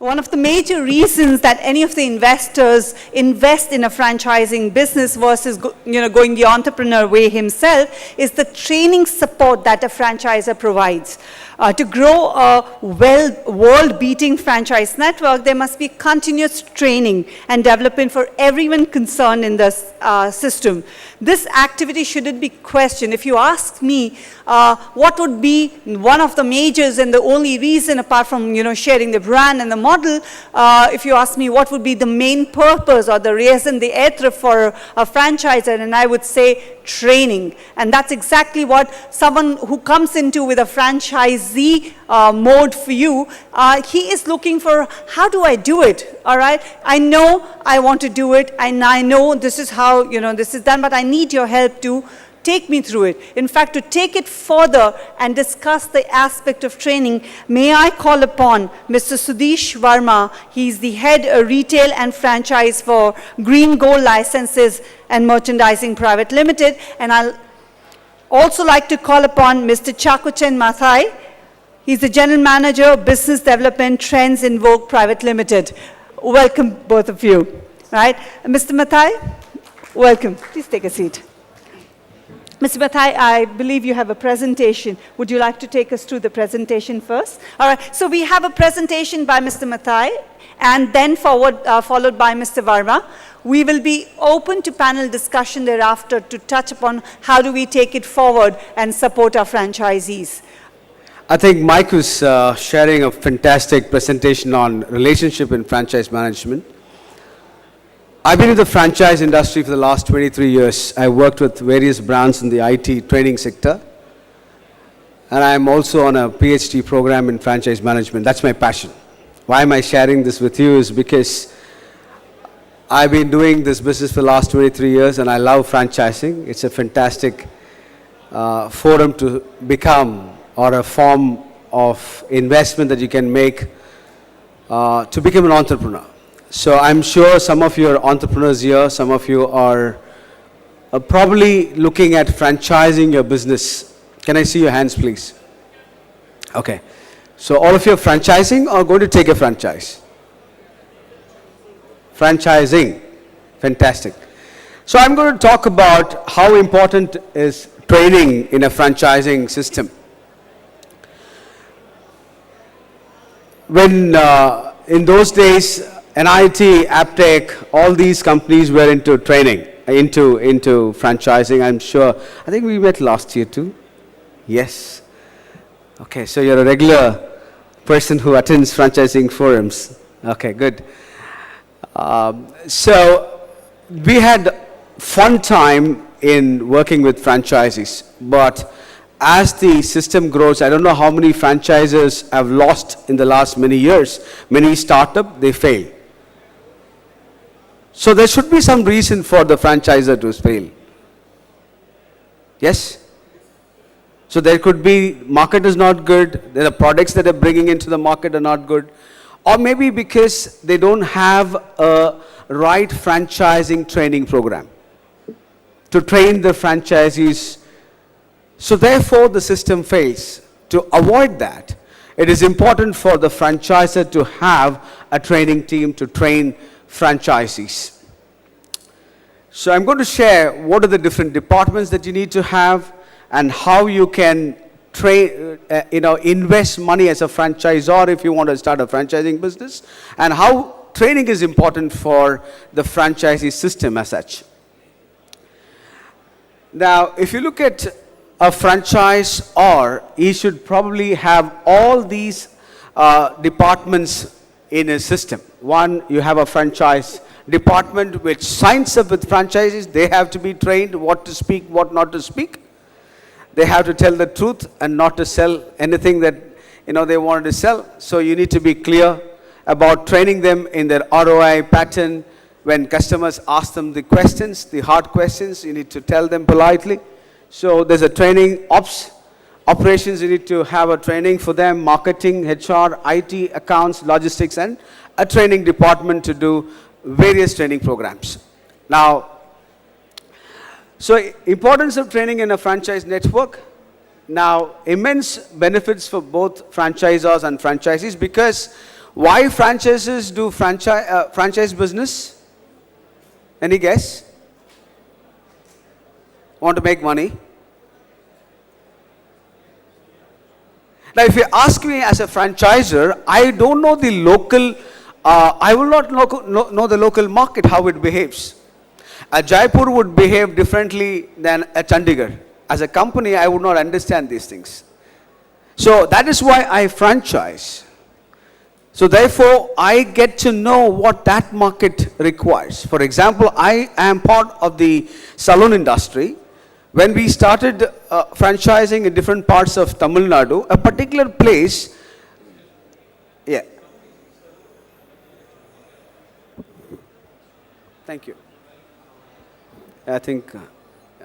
One of the major reasons that any of the investors invest in a franchising business versus going the entrepreneur way himself is the training support that a franchisor provides. To grow a world-beating franchise network, there must be continuous training and development for everyone concerned in this system. This activity shouldn't be questioned. If you ask me, what would be one of the majors and the only reason, apart from sharing the brand and the model, if you ask me what would be the main purpose or the reason, the etre for a franchisor, and I would say training. And that's exactly what someone who comes into with a franchisee mode for you, he is looking for, how do I do it? All right, I know I want to do it, and I know this is how this is done, but I need your help to take me through it. In fact, to take it further and discuss the aspect of training, may I call upon Mr. Sudesh Verma. He's the head of retail and franchise for Green Gold Licenses and Merchandising Private Limited. And I'll also like to call upon Mr. Chackochen Mathai. He's the general manager of Business Development Trends in Vogue Private Limited. Welcome, both of you. Right, Mr. Mathai, welcome. Please take a seat. Mr. Mathai, I believe you have a presentation. Would you like to take us through the presentation first? All right, so we have a presentation by Mr. Mathai and then followed by Mr. Verma. We will be open to panel discussion thereafter to touch upon how do we take it forward and support our franchisees. I think Mike was sharing a fantastic presentation on relationship in franchise management. I've been in the franchise industry for the last 23 years. I worked with various brands in the IT training sector. And I'm also on a PhD program in franchise management. That's my passion. Why am I sharing this with you is because I've been doing this business for the last 23 years and I love franchising. It's a fantastic forum to become, or a form of investment that you can make to become an entrepreneur. So I'm sure some of you are entrepreneurs here, some of you are probably looking at franchising your business. Can I see your hands, please? Okay. So all of you are franchising or going to take a franchise? Franchising. Fantastic. So I'm going to talk about how important is training in a franchising system. When in those days, NIT, Aptech, all these companies were into training, into franchising, I'm sure. I think we met last year too. Yes. Okay, so you're a regular person who attends franchising forums. Okay, good. So we had fun time in working with franchisees, but as the system grows, I don't know how many franchisers have lost in the last many years. Many startup, they fail. So there should be some reason for the franchisor to fail. Yes? So there could be market is not good, there are products that are bringing into the market are not good, or maybe because they don't have a right franchising training program to train the franchisees. So therefore the system fails. To avoid that, it is important for the franchisor to have a training team to train franchisees. So I'm going to share what are the different departments that you need to have and how you can train, invest money as a franchisor if you want to start a franchising business, and how training is important for the franchisee system as such. Now, if you look at a franchisor, he should probably have all these departments in a system. One, you have a franchise department which signs up with franchises. They have to be trained what to speak, what not to speak. They have to tell the truth and not to sell anything that they wanted to sell. So you need to be clear about training them in their ROI pattern. When customers ask them the questions, the hard questions, you need to tell them politely. So there's a training operations, you need to have a training for them, marketing, HR, IT, accounts, logistics, and a training department to do various training programs. Now, so importance of training in a franchise network. Now, immense benefits for both franchisors and franchisees, because Why franchises do franchise business? Any guess? Want to make money? Now, if you ask me as a franchisor, I don't know the local, I will not know the local market, how it behaves. A Jaipur would behave differently than a Chandigarh. As a company, I would not understand these things. So that is why I franchise. So therefore, I get to know what that market requires. For example, I am part of the salon industry. When we started franchising in different parts of Tamil Nadu, a particular place, yeah. Thank you. I think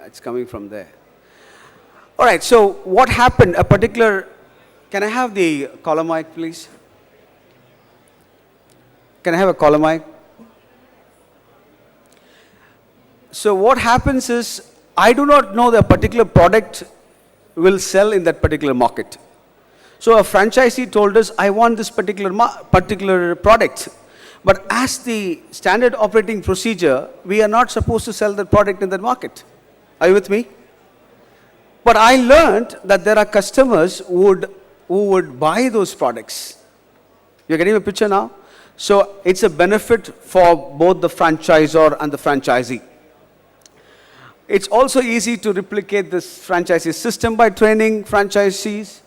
it's coming from there. All right, so what happened, a particular, can I have the collar mic, please? Can I have a collar mic? So what happens is, I do not know the particular product will sell in that particular market. So a franchisee told us, I want this particular product. But as the standard operating procedure, we are not supposed to sell that product in that market. Are you with me? But I learned that there are customers who would buy those products. You're getting a picture now? So it's a benefit for both the franchisor and the franchisee. It's also easy to replicate this franchisee system by training franchisees.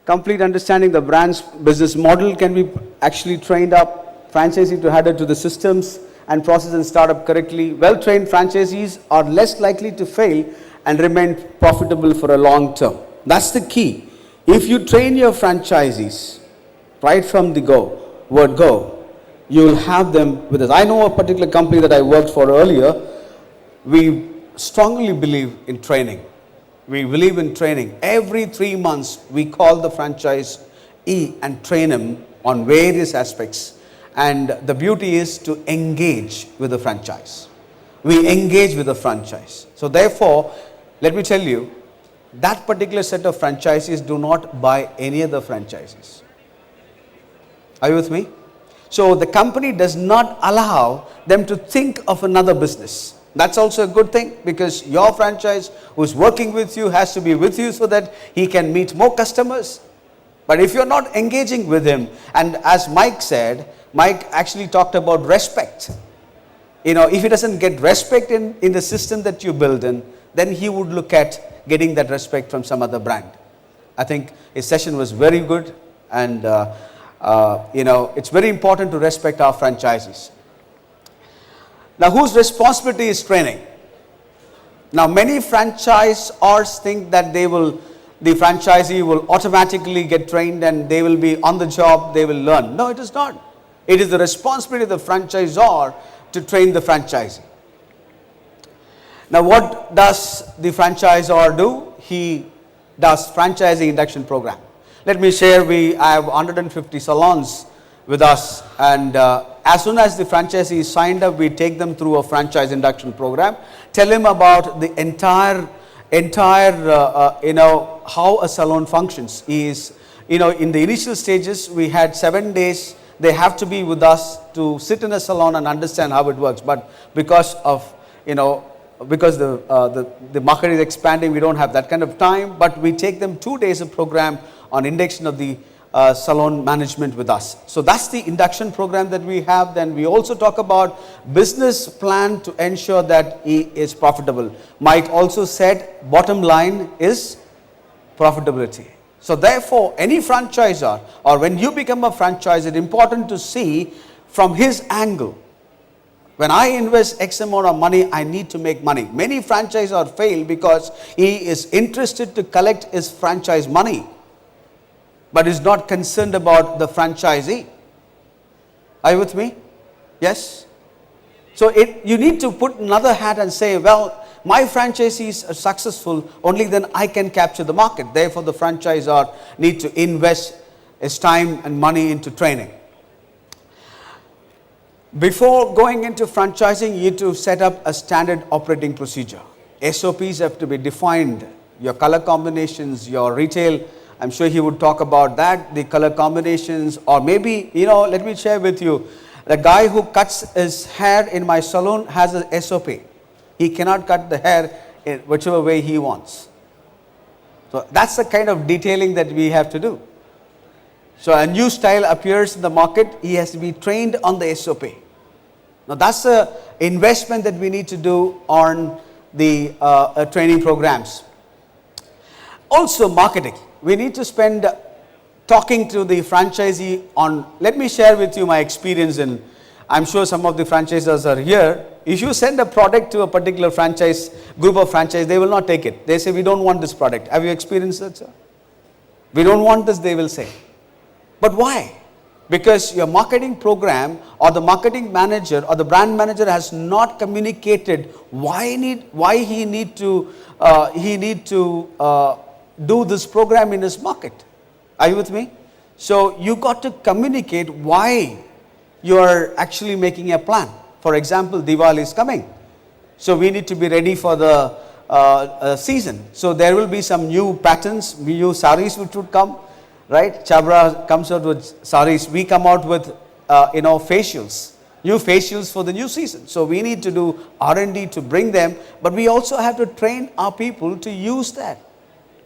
Complete understanding the brand's business model can be actually trained up. Franchisee to adhere to the systems and process and start up correctly. Well-trained franchisees are less likely to fail and remain profitable for a long term. That's the key. If you train your franchisees right from the word go, you will have them with us. I know a particular company that I worked for earlier. We strongly believe in training. We believe in training. Every 3 months, we call the franchisee and train him on various aspects. And the beauty is to engage with the franchise. We engage with the franchise. So therefore, let me tell you, that particular set of franchisees do not buy any other franchises. Are you with me? So the company does not allow them to think of another business. That's also a good thing, because your franchise who's working with you has to be with you so that he can meet more customers. But if you're not engaging with him, and as Mike said, Mike actually talked about respect. If he doesn't get respect in the system that you build in, then he would look at getting that respect from some other brand. I think his session was very good, and it's very important to respect our franchisees. Now, whose responsibility is training? Now, many franchisors think that the franchisee will automatically get trained and they will be on the job, they will learn. No, it is not. It is the responsibility of the franchisor to train the franchisee. Now, what does the franchisor do? He does franchisee induction program. Let me share, I have 150 salons with us, and as soon as the franchisee is signed up, we take them through a franchise induction program, tell him about the entire how a salon functions. In the initial stages, we had 7 days. They have to be with us to sit in a salon and understand how it works. But because the market is expanding, we don't have that kind of time. But we take them 2 days of program on induction of the salon management with us. So that's the induction program that we have. Then we also talk about business plan to ensure that he is profitable. Mike also said bottom line is profitability. So therefore, any franchisor, or when you become a franchisor, it's important to see from his angle. When I invest X amount of money, I need to make money. Many franchisors fail because he is interested to collect his franchise money, but is not concerned about the franchisee. Are you with me? Yes? So you need to put another hat and say, well, my franchisees are successful, only then I can capture the market. Therefore, the franchisor need to invest his time and money into training. Before going into franchising, you need to set up a standard operating procedure. SOPs have to be defined, your color combinations, your retail I'm sure he would talk about that, the color combinations, or maybe, let me share with you, the guy who cuts his hair in my salon has a SOP. He cannot cut the hair in whichever way he wants. So that's the kind of detailing that we have to do. So a new style appears in the market, he has to be trained on the SOP. Now that's the investment that we need to do on the training programs. Also marketing. We need to spend talking to the franchisee on, let me share with you my experience, and I'm sure some of the franchisors are here. If you send a product to a particular franchise, group of franchise, they will not take it. They say, we don't want this product. Have you experienced that, sir? We don't want this, they will say. But why? Because your marketing program or the marketing manager or the brand manager has not communicated why he need to do this program in his market. Are you with me? So you got to communicate why you are actually making a plan. For example, Diwali is coming. So we need to be ready for the season. So there will be some new patterns, new saris which would come. Right? Chabra comes out with saris. We come out with, facials, new facials for the new season. So we need to do R&D to bring them, but we also have to train our people to use that.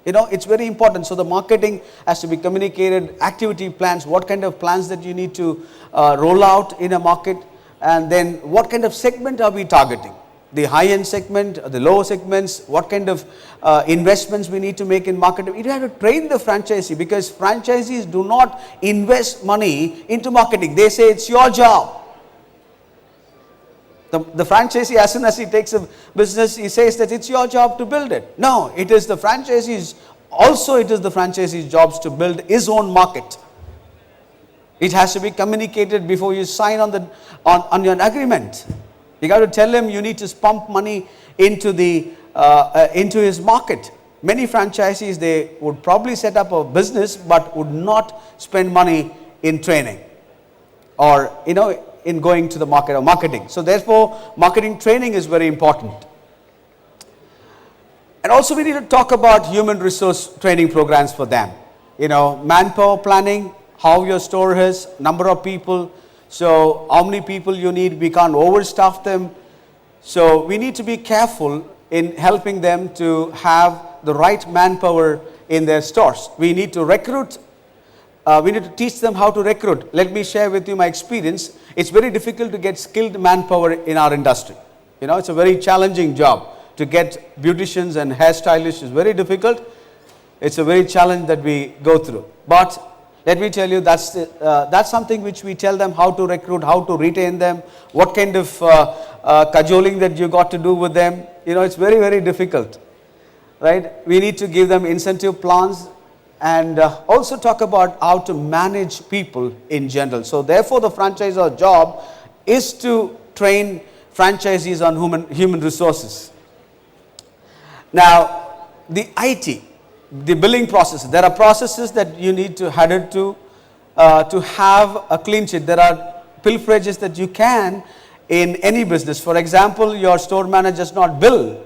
It's very important. So the marketing has to be communicated, activity plans, what kind of plans that you need to roll out in a market, and then what kind of segment are we targeting? The high-end segment, the lower segments, what kind of investments we need to make in marketing. You have to train the franchisee, because franchisees do not invest money into marketing. They say it's your job. The franchisee, as soon as he takes a business, he says that it's your job to build it. No, it is the franchisee's, also it is the franchisee's jobs to build his own market. It has to be communicated before you sign on your agreement. You got to tell him you need to pump money into his market. Many franchisees, they would probably set up a business but would not spend money in training or in going to the market or marketing. So therefore, marketing training is very important. And also we need to talk about human resource training programs for them. Manpower planning, how your store is, number of people. So how many people you need, we can't overstaff them. So we need to be careful in helping them to have the right manpower in their stores. We need to recruit, we need to teach them how to recruit. Let me share with you my experience. It's very difficult to get skilled manpower in our industry. It's a very challenging job. To get beauticians and hairstylists is very difficult. It's a very challenge that we go through. But let me tell you, that's something which we tell them how to recruit, how to retain them, what kind of cajoling that you got to do with them. It's very, very difficult, right? We need to give them incentive plans and also talk about how to manage people in general. So therefore, the franchisor job is to train franchisees on human resources. Now, the IT. The billing process. There are processes that you need to adhere to have a clean sheet. There are pilferages that you can in any business. For example, your store manager does not bill.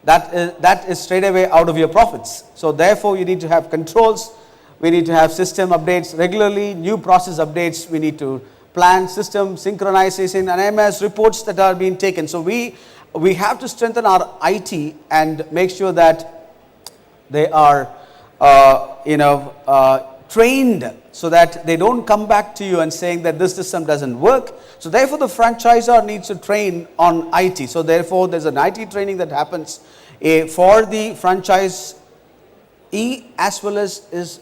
That is straight away out of your profits. So therefore, you need to have controls. We need to have system updates regularly, new process updates. We need to plan system synchronization and MS reports that are being taken. So we have to strengthen our IT and make sure that they are, trained so that they don't come back to you and saying that this system doesn't work. So therefore, the franchisor needs to train on IT. So therefore, there's an IT training that happens for the franchisee as well as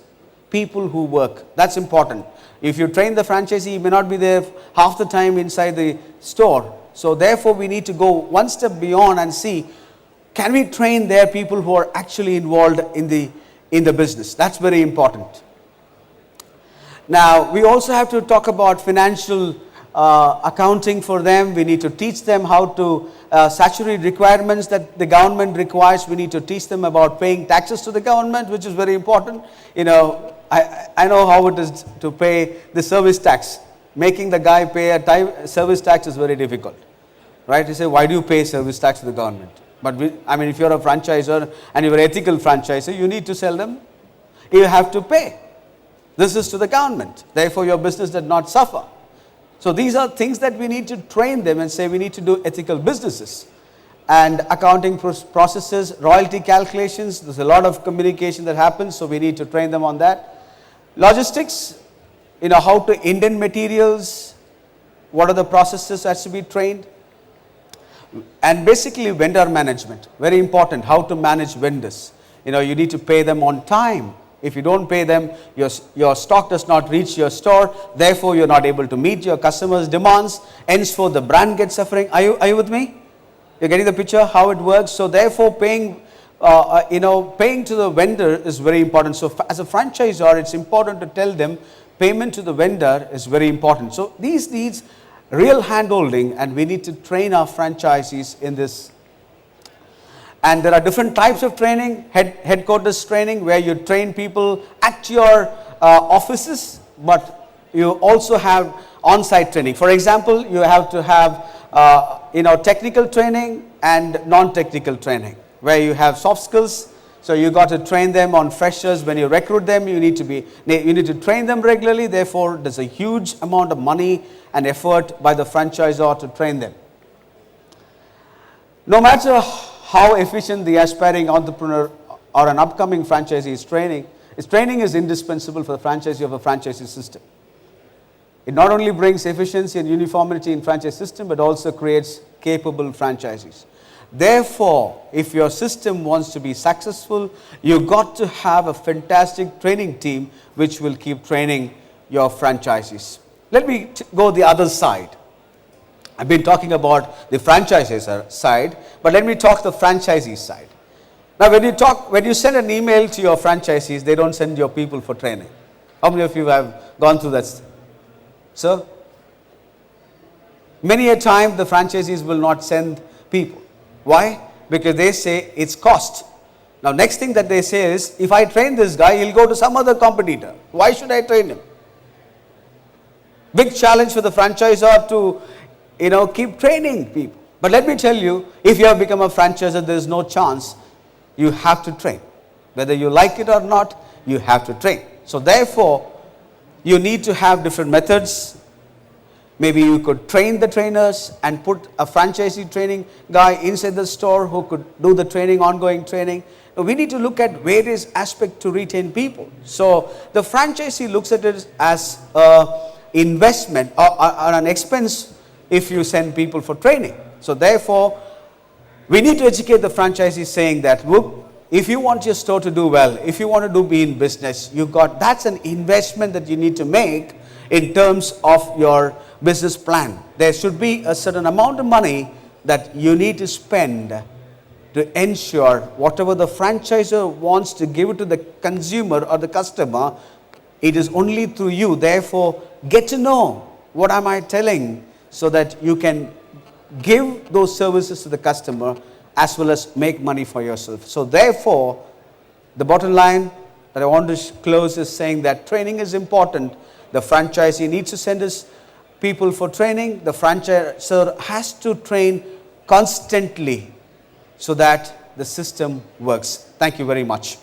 people who work. That's important. If you train the franchisee, he may not be there half the time inside the store. So therefore, we need to go one step beyond and see, can we train their people who are actually involved in the business? That's very important. Now, we also have to talk about financial accounting for them. We need to teach them how to saturate requirements that the government requires. We need to teach them about paying taxes to the government, which is very important. I know how it is to pay the service tax. Making the guy pay a service tax is very difficult, right? You say, why do you pay service tax to the government? But if you're a franchisor and you're an ethical franchisor, you need to tell them you have to pay. This is to the government. Therefore, your business did not suffer. So these are things that we need to train them and say we need to do ethical businesses. And accounting processes, royalty calculations, there's a lot of communication that happens, so we need to train them on that. Logistics, how to indent materials, what are the processes that should be trained. And basically vendor management, very important, how to manage vendors. You need to pay them on time. If you don't pay them, your stock does not reach your store, therefore you're not able to meet your customers' demands, henceforth the brand gets suffering. Are you with me? You're getting the picture how it works? So therefore paying to the vendor is very important. So as a franchisor, it's important to tell them payment to the vendor is very important. So these needs real hand-holding, and we need to train our franchisees in this. And there are different types of training, headquarters training, where you train people at your offices, but you also have on-site training. For example, you have to have technical training and non-technical training, where you have soft skills. So you got to train them on freshers. When you recruit them, you need to train them regularly. Therefore, there's a huge amount of money and effort by the franchisor to train them. No matter how efficient the aspiring entrepreneur or an upcoming franchisee is training, his training is indispensable for the franchisee of a franchisee system. It not only brings efficiency and uniformity in franchise system, but also creates capable franchisees. Therefore, if your system wants to be successful, you got to have a fantastic training team which will keep training your franchisees. Let me go the other side. I've been talking about the franchisee side, but let me talk the franchisee side. Now, when you send an email to your franchisees, they don't send your people for training. How many of you have gone through that? Sir? Many a time the franchisees will not send people. Why? Because they say it's cost. Now, next thing that they say is, if I train this guy, he'll go to some other competitor. Why should I train him? Big challenge for the franchisor to keep training people. But let me tell you, if you have become a franchisor, there is no chance. You have to train. Whether you like it or not, you have to train. So therefore, you need to have different methods. Maybe you could train the trainers and put a franchisee training guy inside the store who could do the training, ongoing training. We need to look at various aspects to retain people. So the franchisee looks at it as an investment or an expense if you send people for training. So therefore, we need to educate the franchisee saying that, look, if you want your store to do well, if you want to be in business, that's an investment that you need to make in terms of your business plan. There should be a certain amount of money that you need to spend to ensure whatever the franchisor wants to give it to the consumer or the customer, it is only through you. Therefore, get to know what am I telling so that you can give those services to the customer as well as make money for yourself. So therefore, the bottom line that I want to close is saying that training is important. The franchisee needs to send his people for training. The franchisor has to train constantly so that the system works. Thank you very much.